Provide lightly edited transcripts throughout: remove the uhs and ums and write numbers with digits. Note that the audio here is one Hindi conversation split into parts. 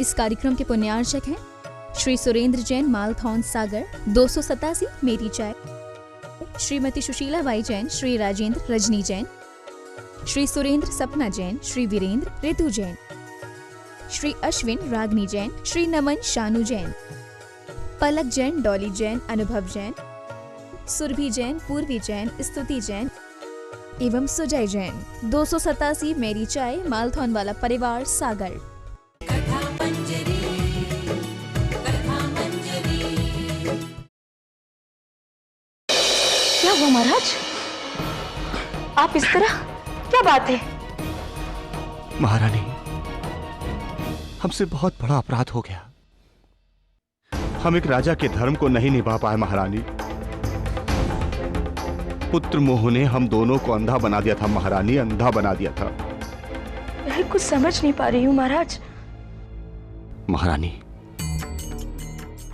इस कार्यक्रम के पुण्यार्चक हैं श्री सुरेंद्र जैन, मालथौन सागर 287 मेरी चाय, श्रीमती सुशीला बाई जैन, श्री राजेंद्र रजनी जैन, श्री सुरेंद्र सपना जैन, श्री वीरेंद्र ऋतु जैन, श्री अश्विन रागनी जैन, श्री नमन शानू जैन, पलक जैन, डॉली जैन, अनुभव जैन, सुरभि जैन, पूर्वी जैन, स्तुति जैन एवं सुजय जैन। 287 मेरी चाय, मालथौन वाला परिवार, सागर। क्या हुआ महाराज? आप इस तरह, क्या बात है? महारानी, हमसे बहुत बड़ा अपराध हो गया। हम एक राजा के धर्म को नहीं निभा पाए महारानी। पुत्र मोह ने हम दोनों को अंधा बना दिया था महारानी, अंधा बना दिया था। मैं कुछ समझ नहीं पा रही हूँ महाराज। महारानी,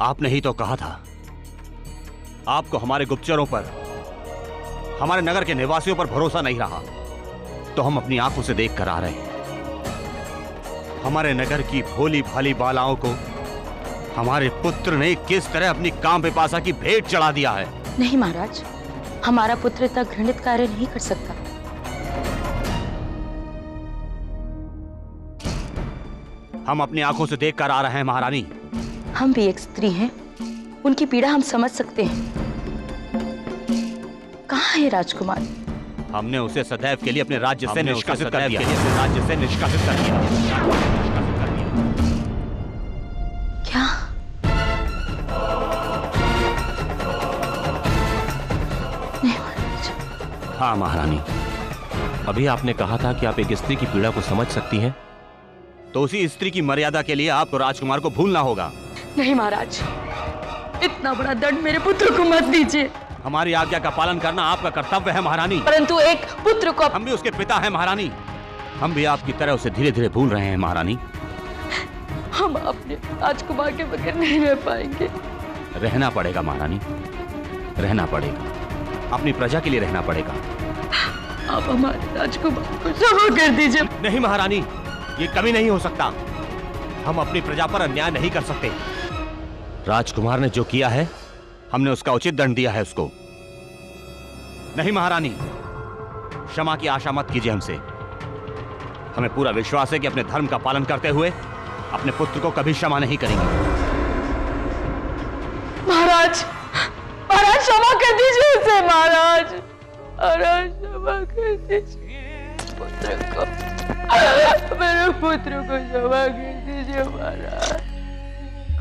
आपने ही तो कहा था आपको हमारे गुप्तचरों पर, हमारे नगर के निवासियों पर भरोसा नहीं रहा, तो हम अपनी आंखों से देख कर आ रहे हैं। हमारे नगर की भोली भाली बालाओं को हमारे पुत्र ने किस तरह अपनी काम पिपासा की भेंट चढ़ा दिया है। नहीं महाराज, हमारा पुत्र इतना घृणित कार्य नहीं कर सकता। हम अपनी आंखों से देख कर आ रहे हैं महारानी। हम भी एक स्त्री हैं, उनकी पीड़ा हम समझ सकते हैं। कहाँ है राजकुमार? हमने उसे सदैव के लिए अपने राज्य से निष्कासित कर दिया। राज्य से निष्कासित कर दिया। क्या? नहीं महाराज। हाँ महारानी, अभी आपने कहा था कि आप एक स्त्री की पीड़ा को समझ सकती हैं, तो उसी स्त्री की मर्यादा के लिए आपको राजकुमार को भूलना होगा। नहीं महाराज, इतना बड़ा दंड मेरे पुत्र को मत दीजिए। हमारी आज्ञा का पालन करना आपका कर्तव्य है महारानी। परंतु एक पुत्र को, हम भी उसके पिता हैं महारानी। हम भी आपकी तरह उसे धीरे धीरे भूल रहे हैं महारानी। हम अपने राजकुमार के बगैर नहीं रह पाएंगे। रहना पड़ेगा महारानी, रहना पड़ेगा। अपनी प्रजा के लिए रहना पड़ेगा। आप हमारे राजकुमार को क्षमा कर दीजिए। नहीं महारानी, ये कभी नहीं हो सकता। हम अपनी प्रजा पर अन्याय नहीं कर सकते। राजकुमार ने जो किया है, हमने उसका उचित दंड दिया है उसको। नहीं महारानी, क्षमा की आशा मत कीजिए हमसे। हमें पूरा विश्वास है कि अपने धर्म का पालन करते हुए अपने पुत्र को कभी क्षमा नहीं करेंगे। महाराज, महाराज क्षमा कर दीजिए उसे। महाराज, महाराज क्षमा कर दीजिए पुत्र को, मेरे पुत्र को क्षमा कर दीजिए महाराज,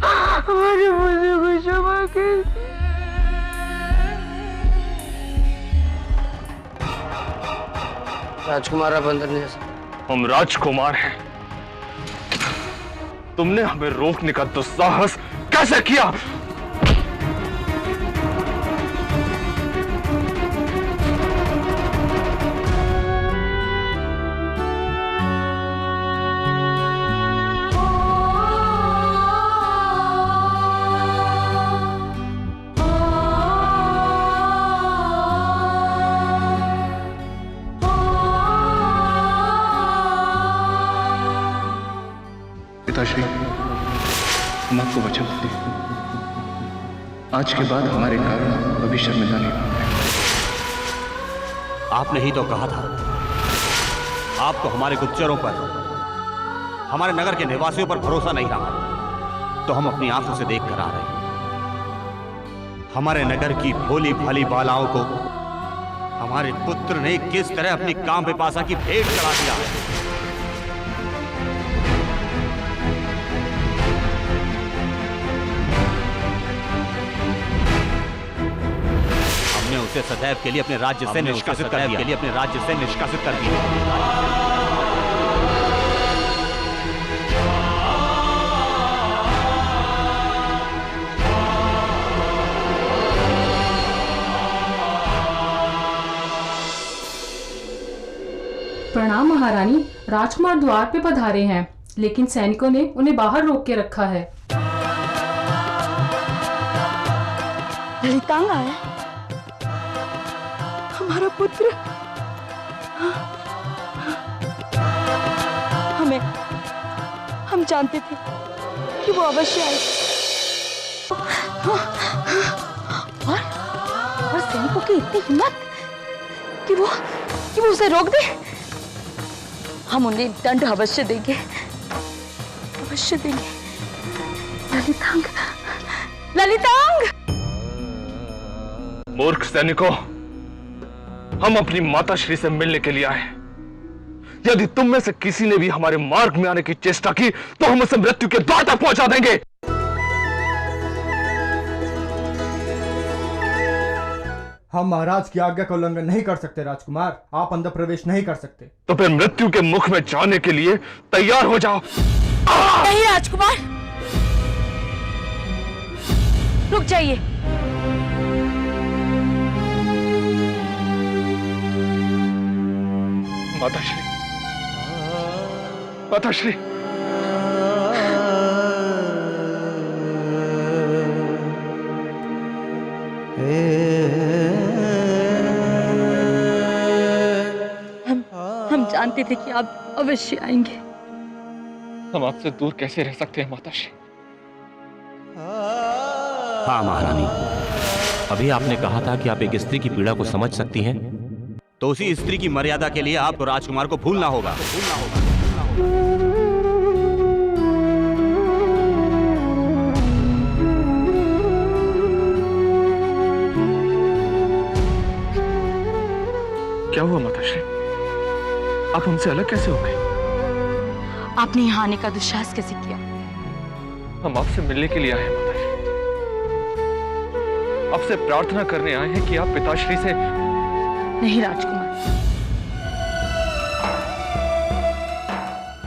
हमारे पुत्र को क्षमा कर दीजिए। राजकुमार अब अंदर नहीं आ सकते। हम राजकुमार हैं। तुमने हमें रोकने का दुस्साहस कैसे किया? पिताश्री, हम आपको वचन देते हैं, आज के बाद हमारे कारण कभी शर्मिंदा नहीं होंगे। आपने ही तो कहा था आपको हमारे गुप्तचरों पर, हमारे नगर के निवासियों पर भरोसा नहीं रहा, तो हम अपनी आंखों से देख कर आ रहे हैं। हमारे नगर की भोली भाली बालाओं को हमारे पुत्र ने किस तरह अपनी काम पिपासा की भेंट चढ़ा दिया है। उसे सदैव के लिए अपने राज्य से निष्कासित कर दिया। के लिए अपने राज्य से निष्कासित कर दिया। प्रणाम महारानी। राजकुमार द्वार पे पधारे हैं, लेकिन सैनिकों ने उन्हें बाहर रोक के रखा है। ललितांग आया, हमारा पुत्र। हम जानते थे कि वो अवश्य आए। और सैनिकों की इतनी हिम्मत कि वो उसे रोक दे। हम उन्हें दंड अवश्य देंगे, अवश्य देंगे। ललितांग, ललितांग! मूर्ख सैनिकों, हम अपनी माता श्री से मिलने के लिए आए। यदि तुम में से किसी ने भी हमारे मार्ग में आने की चेष्टा की तो हम उसे मृत्यु के द्वार तक पहुंचा देंगे। हम महाराज की आज्ञा का उल्लंघन नहीं कर सकते राजकुमार, आप अंदर प्रवेश नहीं कर सकते। तो फिर मृत्यु के मुख में जाने के लिए तैयार हो जाओ। नहीं राजकुमार, रुक जाइए। माताश्री, माताश्री, हम जानते थे कि आप अवश्य आएंगे। हम आपसे दूर कैसे रह सकते हैं माताश्री? हाँ महारानी, अभी आपने कहा था कि आप एक स्त्री की पीड़ा को समझ सकती हैं। तो उसी स्त्री की मर्यादा के लिए आपको राजकुमार को भूलना होगा। क्या हुआ माताश्री? आप हमसे अलग कैसे हो गए? आपने यहाँ आने का दुस्साहस कैसे किया? हम आपसे मिलने के लिए आए हैं माताश्री। आपसे प्रार्थना करने आए हैं कि आप पिताश्री से। नहीं राजकुमार,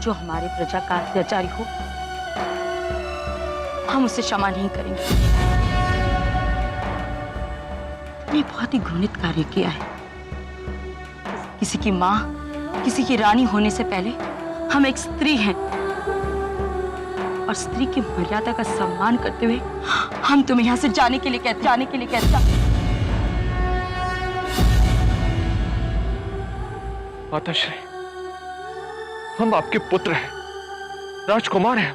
जो हमारे प्रजा का अत्याचारी हो, हम उसे क्षमा नहीं करेंगे। ने बहुत ही घृणित कार्य किया है। किसी की माँ, किसी की रानी होने से पहले हम एक स्त्री हैं, और स्त्री की मर्यादा का सम्मान करते हुए हम तुम्हें यहाँ से जाने के लिए कहते। माताश्री, हम आपके पुत्र हैं, राजकुमार हैं।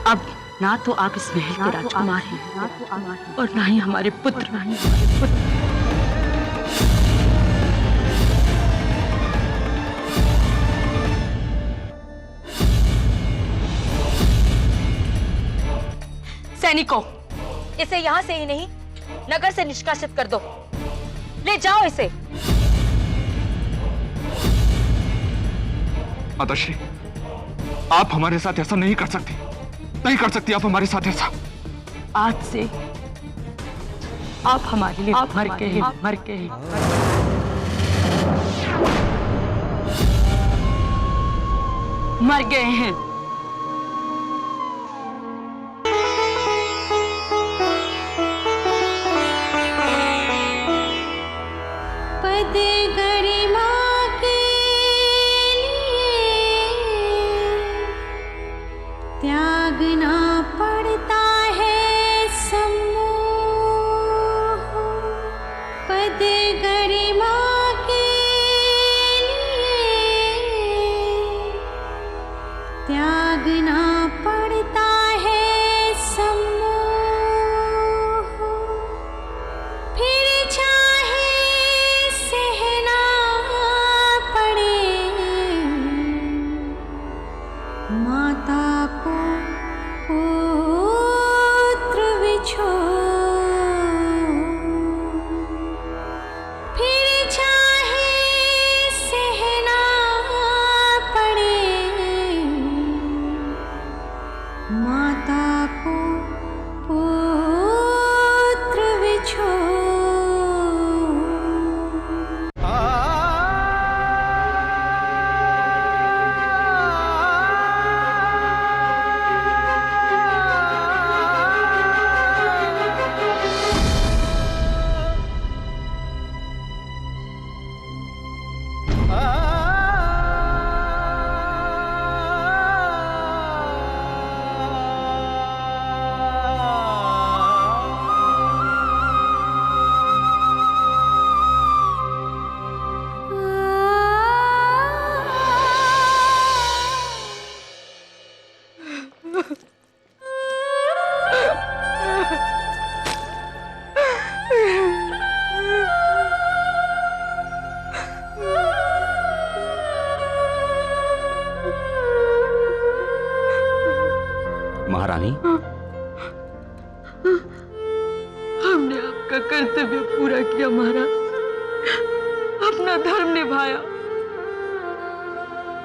अब ना तो आप इस महल के राजकुमार हैं और ना ही हमारे पुत्र। सैनिकों, इसे यहाँ से ही नहीं, नगर से निष्कासित कर दो। ले जाओ इसे। माताश्री, आप हमारे साथ ऐसा नहीं कर सकती, नहीं कर सकती आप हमारे साथ ऐसा। आज से आप हमारे लिए मर गए हैं। त्यागना पड़ता है सम्मोह, पद गरिमा के लिए त्यागना पड़ता है सम्मोह, फिर चाहे सहना महारानी? हमने आपका कर्तव्य पूरा किया महाराज, अपना धर्म निभाया।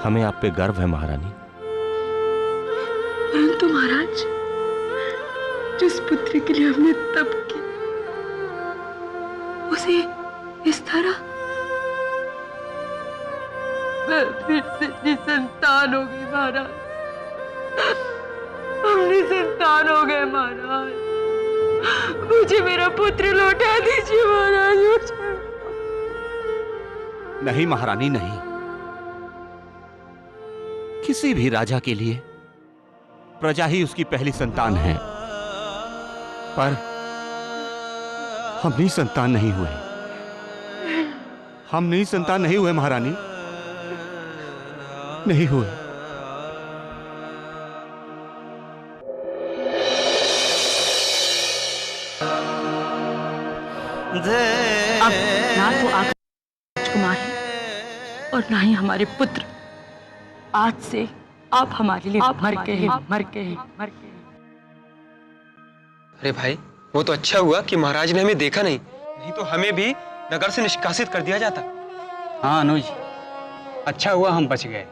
हमें आप पे गर्व है महारानी। परंतु महाराज, जिस पुत्री के लिए हमने तप किया, उसे इस तरह मैं फिर से निसंतान हो गई महाराज। हम निसंतान हो गए महाराज। मुझे मेरा पुत्र लौटा दीजिए महाराज। नहीं महारानी, नहीं। किसी भी राजा के लिए प्रजा ही उसकी पहली संतान है, पर हम निसंतान नहीं हुए। हम निसंतान नहीं हुए महारानी, नहीं हुए। अब ना तो आप राजकुमार हैं और ना ही हमारे पुत्र। आज से आप हमारे लिए मर गए। अरे भाई, वो तो अच्छा हुआ कि महाराज ने हमें देखा नहीं, नहीं तो हमें भी नगर से निष्कासित कर दिया जाता। हाँ अनुज, अच्छा हुआ हम बच गए,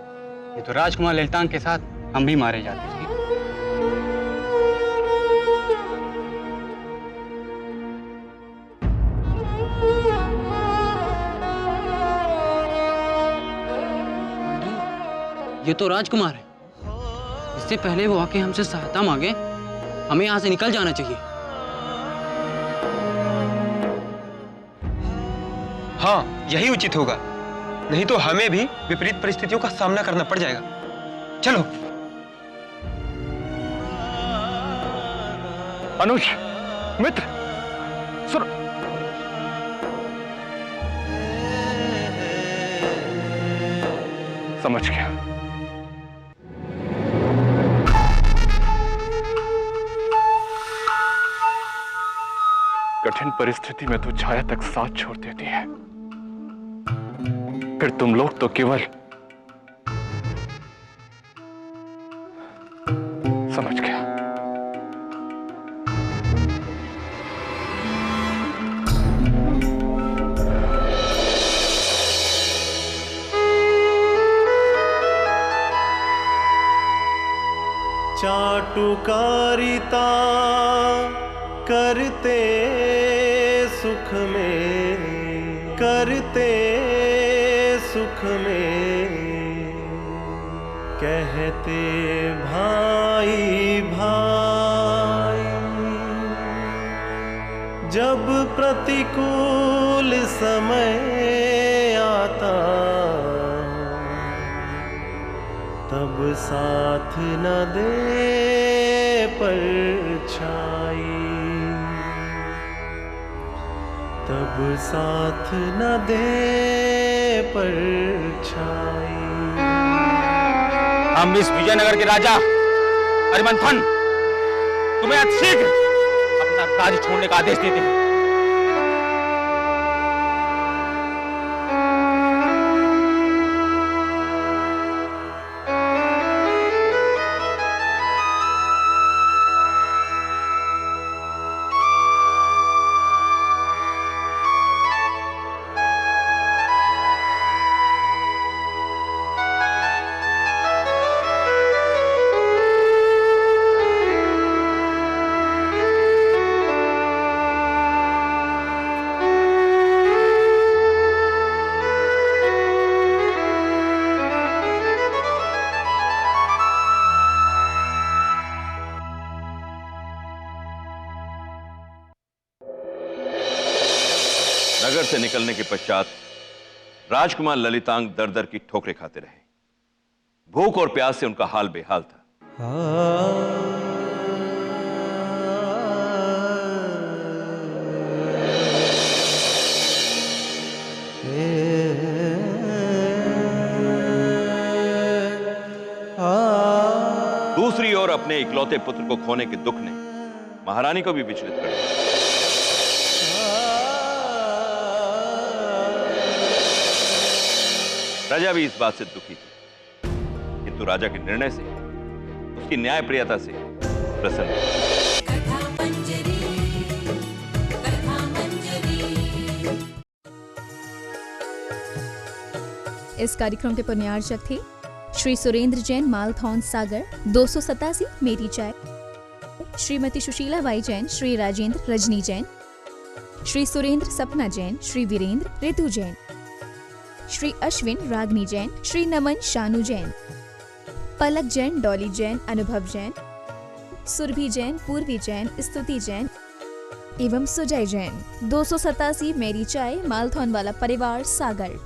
ये तो राजकुमार ललितांग के साथ हम भी मारे जाते थे। ये तो राजकुमार है, इससे पहले वो आके हमसे सहायता मांगे, हमें यहाँ से निकल जाना चाहिए। हाँ, यही उचित होगा, नहीं तो हमें भी विपरीत परिस्थितियों का सामना करना पड़ जाएगा। चलो। अनुज, मित्र, सुनो। समझ गया। कठिन परिस्थिति में तो छाया तक साथ छोड़ देती है, फिर तुम लोग तो केवल समझ गया। चाटुकारिता करते सुख में, करते सुख में, कहते भाई भाई, जब प्रतिकूल समय आता तब साथ न दे परछाई, तब साथ न दे परछाई। हम इस विजयनगर के राजा हरिमंथन तुम्हें अतिशीघ्र अपना राज्य छोड़ने का आदेश देते हैं। नगर से निकलने के पश्चात राजकुमार ललितांग दर दर की ठोकरें खाते रहे। भूख और प्यास से उनका हाल बेहाल था। दूसरी ओर अपने इकलौते पुत्र को खोने के दुख ने महारानी को भी विचलित कर दिया। राजा भी इस बात से दुखी थी, किंतु राजा के निर्णय से, उसकी न्यायप्रियता से प्रसन्न। इस कार्यक्रम के पुण्यार्चक थे श्री सुरेंद्र जैन मालथौन सागर 287 मेरी चाय, श्रीमती सुशीला बाई जैन, श्री राजेंद्र रजनी जैन, श्री सुरेंद्र सपना जैन, श्री वीरेंद्र ऋतु जैन, श्री अश्विन रागनी जैन, श्री नमन शानू जैन, पलक जैन, डॉली जैन, अनुभव जैन, सुरभि जैन, पूर्वी जैन, स्तुति जैन एवं सुजय जैन। 287 मेरी चाय, मालथौन वाला परिवार, सागर।